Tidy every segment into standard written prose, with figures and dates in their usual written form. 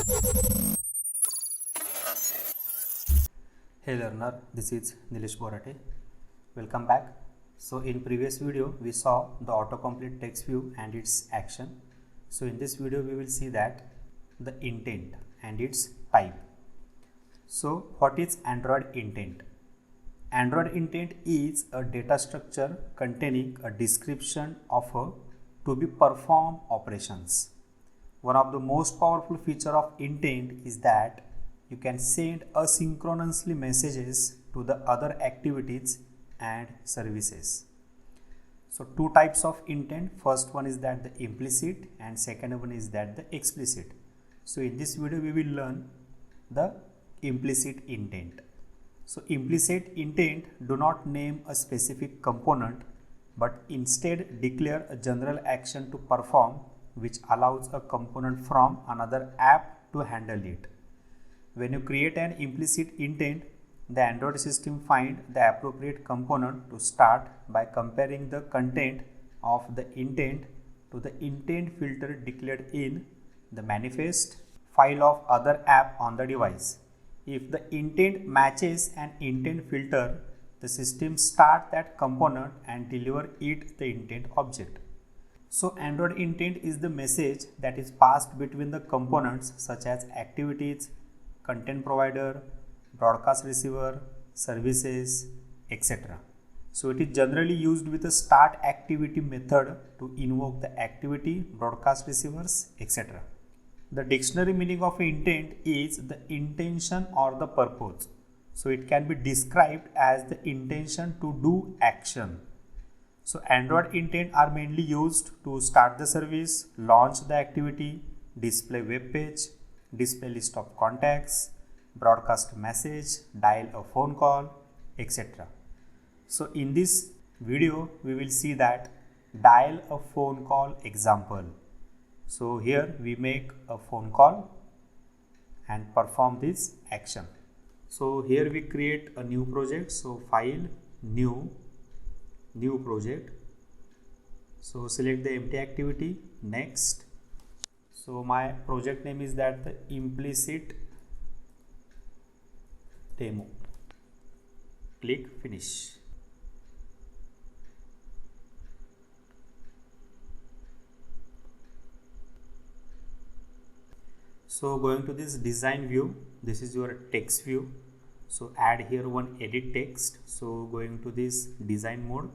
Hey learner, this is Nilesh Borate. Welcome back. So in previous video we saw the autocomplete text view and its action. So in this video we will see that the intent and its type. So what is Android intent? Android intent is a data structure containing a description of a to be performed operations. One of the most powerful feature of intent is that you can send asynchronously messages to the other activities and services. So two types of intent. First one is that the implicit and second one is that the explicit. So in this video we will learn the implicit intent. So implicit intent do not name a specific component but instead declare a general action to perform which allows a component from another app to handle it. When you create an implicit intent, the Android system finds the appropriate component to start by comparing the content of the intent to the intent filter declared in the manifest file of other app on the device. If the intent matches an intent filter, the system starts that component and deliver it the intent object. So Android intent is the message that is passed between the components such as activities, content provider, broadcast receiver, services, etc. So it is generally used with a start activity method to invoke the activity, broadcast receivers, etc. The dictionary meaning of intent is the intention or the purpose. So it can be described as the intention to do action. So Android intent are mainly used to start the service, launch the activity, display web page, display list of contacts, broadcast message, dial a phone call, etc. So in this video we will see that dial a phone call example. So here we make a phone call and perform this action. So here we create a new project. So file, new project. So select the empty activity, next. So my project name is that the implicit demo. Click finish. So going to this design view, this is your text view. So add here one edit text. So going to this design mode.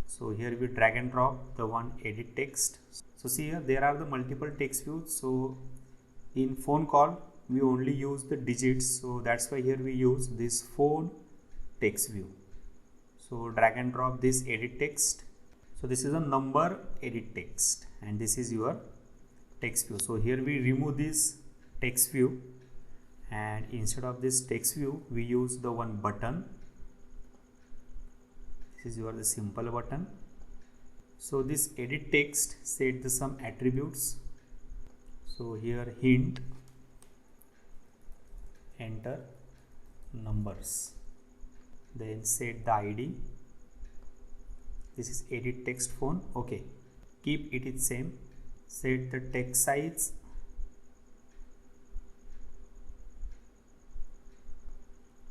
So here we drag and drop the one edit text. So see here there are the multiple text views. So in phone call we only use the digits. So that's why here we use this phone text view. So drag and drop this edit text. So this is a number edit text and this is your text view. So here we remove this text view and instead of this text view we use the one button. This is your the simple button. So this edit text set the some attributes. So here hint, enter numbers, then set the ID. This is edit text phone. Okay, keep it is same. Set the text size.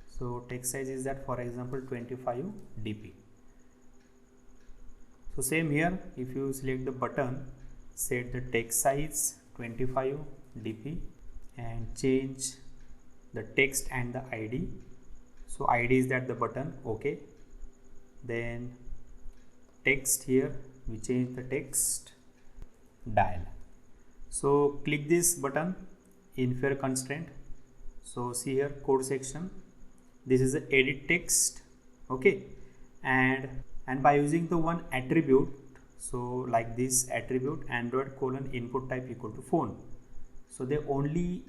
So text size is that for example 25 dp. So same here, if you select the button, set the text size 25 dp and change the text and the ID. So ID is that the button. Okay, then text, here we change the text dial. So click this button, infer constraint. So see here code section, this is the edit text. Okay, and by using the one attribute, so like this attribute Android : input type equal to phone. So they only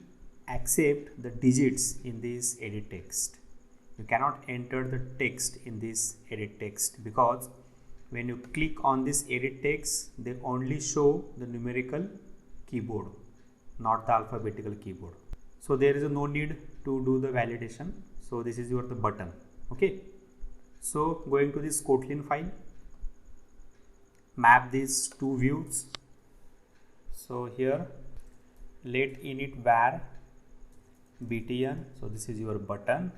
accept the digits in this edit text. You cannot enter the text in this edit text because when you click on this edit text they only show the numerical keyboard, not the alphabetical keyboard. So there is no need to do the validation. So this is your the button. Okay, so going to this Kotlin file, map these two views. So here let init var btn, so this is your button.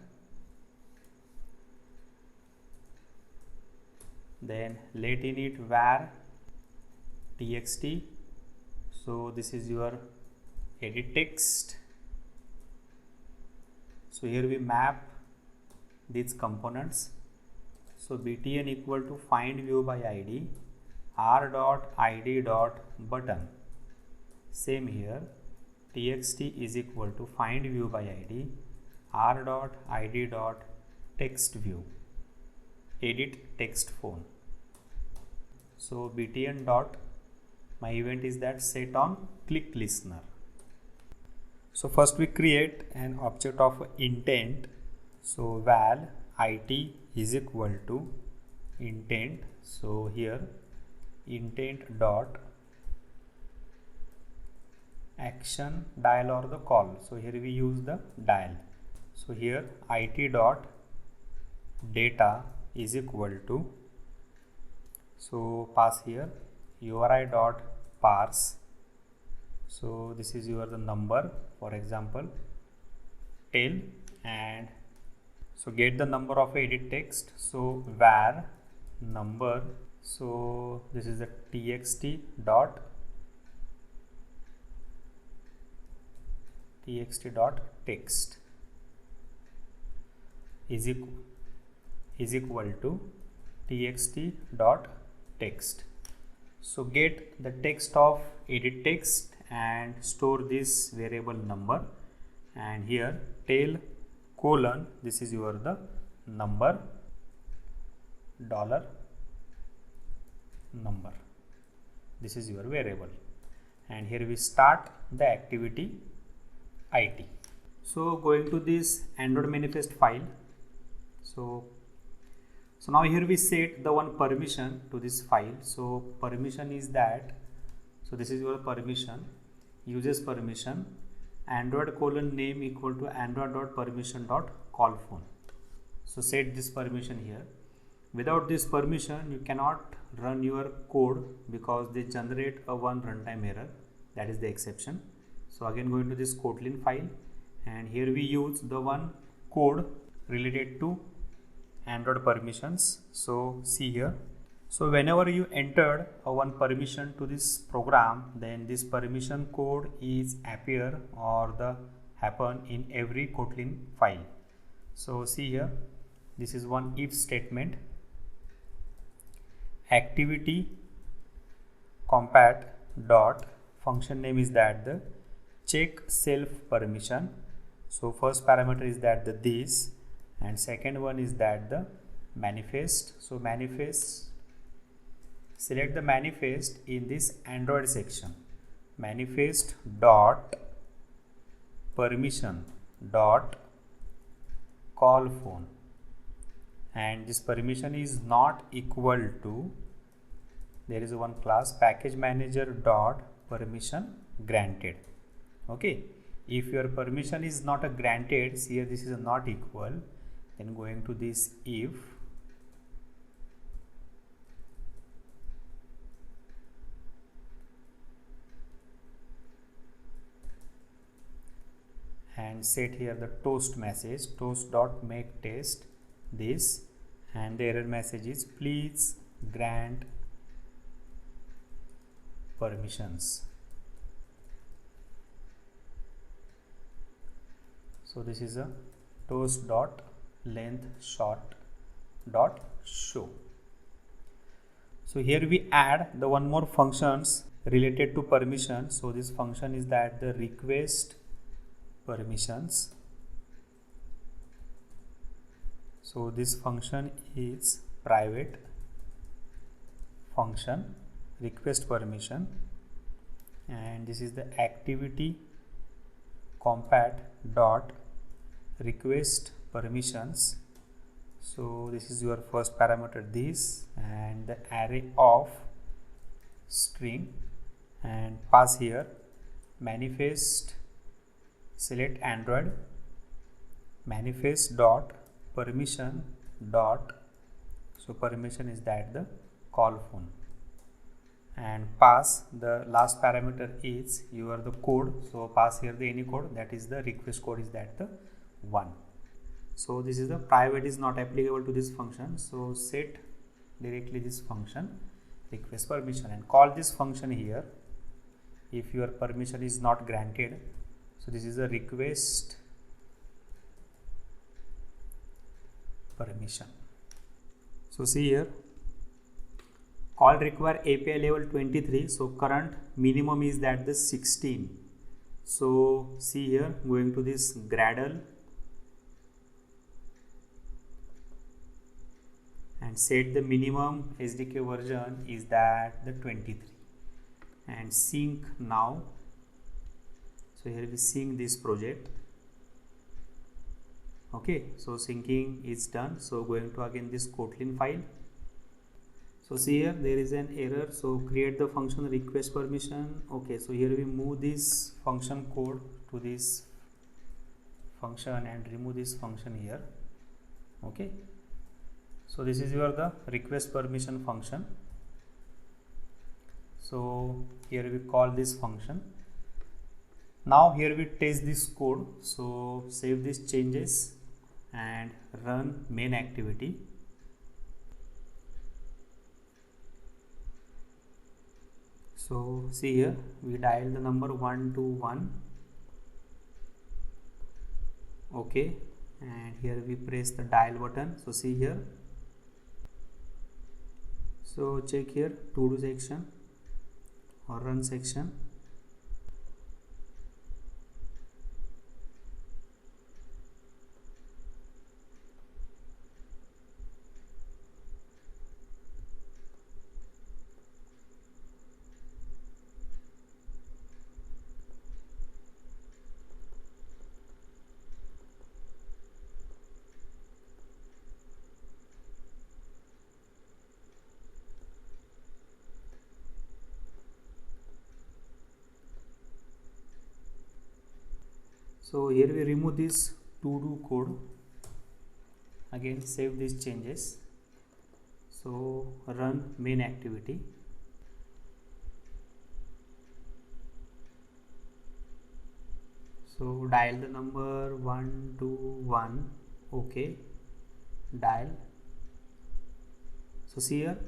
Then let init var txt, so this is your edit text. So here we map these components. So btn equal to find view by id, r dot id dot button. Same here, txt is equal to find view by id, r dot id dot text view, edit text phone. So btn dot, my event is that set on click listener. So first we create an object of intent. So val it is equal to intent. So here intent dot action dial or the call. So here we use the dial. So here it dot data is equal to, so pass here uri dot parse. So this is your the number, for example 10, and so get the number of edit text. So var number, so this is the txt dot text is equal to txt dot text. So get the text of edit text and store this variable number, and here tail colon, this is your the number $number, this is your variable, and here we start the activity it. So going to this Android manifest file, so now here we set the one permission to this file. So permission is that, so this is your permission, uses permission android colon name equal to android dot permission dot call phone. So set this permission here. Without this permission you cannot run your code because they generate a one runtime error, that is the exception. So again going to this Kotlin file, and here we use the one code related to Android permissions. So see here, so whenever you entered a one permission to this program, then this permission code is appear or the happen in every Kotlin file. So see here, this is one if statement, activity compat dot function name is that the check self permission. So first parameter is that the this, and second one is that the manifest. So manifest, select the manifest in this Android section, manifest dot permission dot call phone, and this permission is not equal to, there is one class package manager dot permission granted. Okay, if your permission is not a granted, here this is a not equal, then going to this if and set here the toast message, toast dot make test this, and the error message is please grant permissions. So this is a toast dot length short dot show. So here we add the one more functions related to permission. So this function is that the request permissions. So this function is private function request permission, and this is the activity compat dot request permissions. So this is your first parameter this, and the array of string, and pass here manifest select Android manifest dot permission dot, so permission is that the call phone, and pass the last parameter is your the code. So pass here the any code, that is the request code is that the 1. So this is the private is not applicable to this function, so set directly this function request permission and call this function here if your permission is not granted. So this is a request permission. So see here, call require API level 23, so current minimum is that the 16. So see here, going to this Gradle and set the minimum SDK version is that the 23 and sync now. So here we sync this project. Okay, so syncing is done. So going to again this Kotlin file. So see here there is an error, so create the function request permission. Okay, so here we move this function code to this function and remove this function here. Okay, so this is your the request permission function. So here we call this function. Now here we test this code, so save these changes and run main activity. So see here, we dial the number 121. Okay, and here we press the dial button. So see here, so check here to do section or run section. So here we remove this to do code, again save these changes. So run main activity. So dial the number 121. Okay, dial. So see here,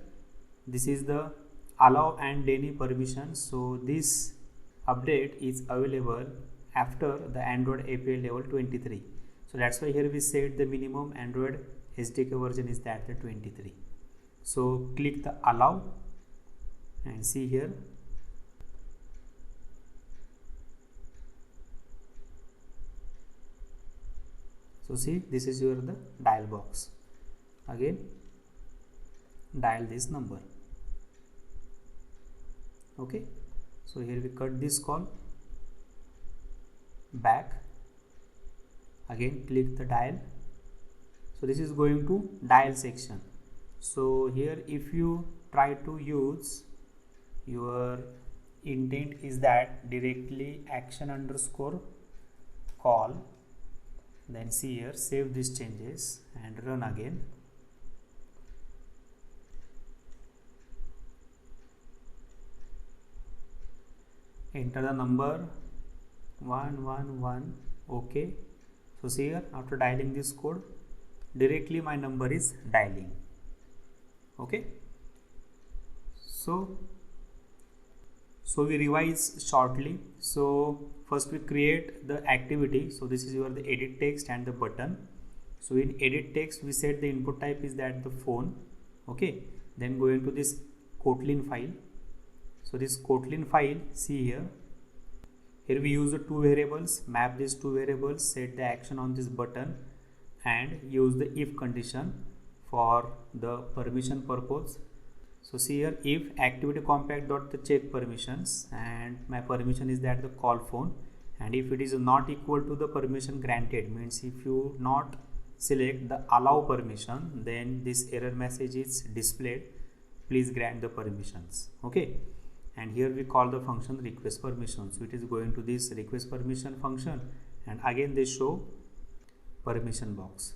this is the allow and any permission. So this update is available after the Android API level 23. So that's why here we set the minimum Android SDK version is that the 23. So click the allow and see here. So see, this is your the dial box. Again dial this number. Okay, so here we cut this call, back, again click the dial. So this is going to dial section. So here if you try to use, your intent is that directly action underscore call, then see here, save these changes and run again. Enter the number 111. Okay, so see here, after dialing this code, directly my number is dialing. Okay, so we revise shortly. So first we create the activity. So this is your the edit text and the button. So in edit text we set the input type is that the phone. Okay, then go into this Kotlin file. So this Kotlin file, see here we use the two variables, map these two variables, set the action on this button and use the if condition for the permission purpose. So see here, if activity compact dot the check permissions and my permission is that the call phone, and if it is not equal to the permission granted, means if you not select the allow permission, then this error message is displayed, please grant the permissions. Okay, and here we call the function request permission. So it is going to this request permission function and again they show permission box.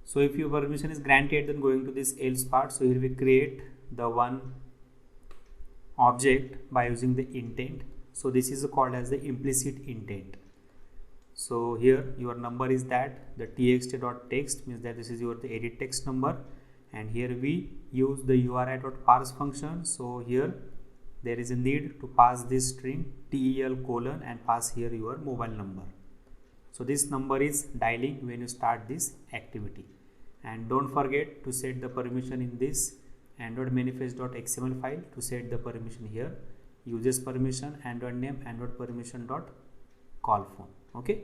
So if your permission is granted, then going to this else part. So here we create the one object by using the intent. So this is called as the implicit intent. So here your number is that the txt.text means that this is your the edit text number, and here we use the URI.parse function. So here there is a need to pass this string tel colon and pass here your mobile number. So this number is dialing when you start this activity, and don't forget to set the permission in this android manifest.xml file to set the permission here, users permission, android name, android permission dot call phone. Okay,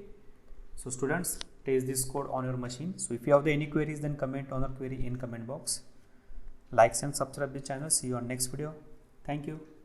so students, test this code on your machine. So if you have any queries, then comment on the query in comment box. Likes and subscribe the channel. See you on next video. Thank you.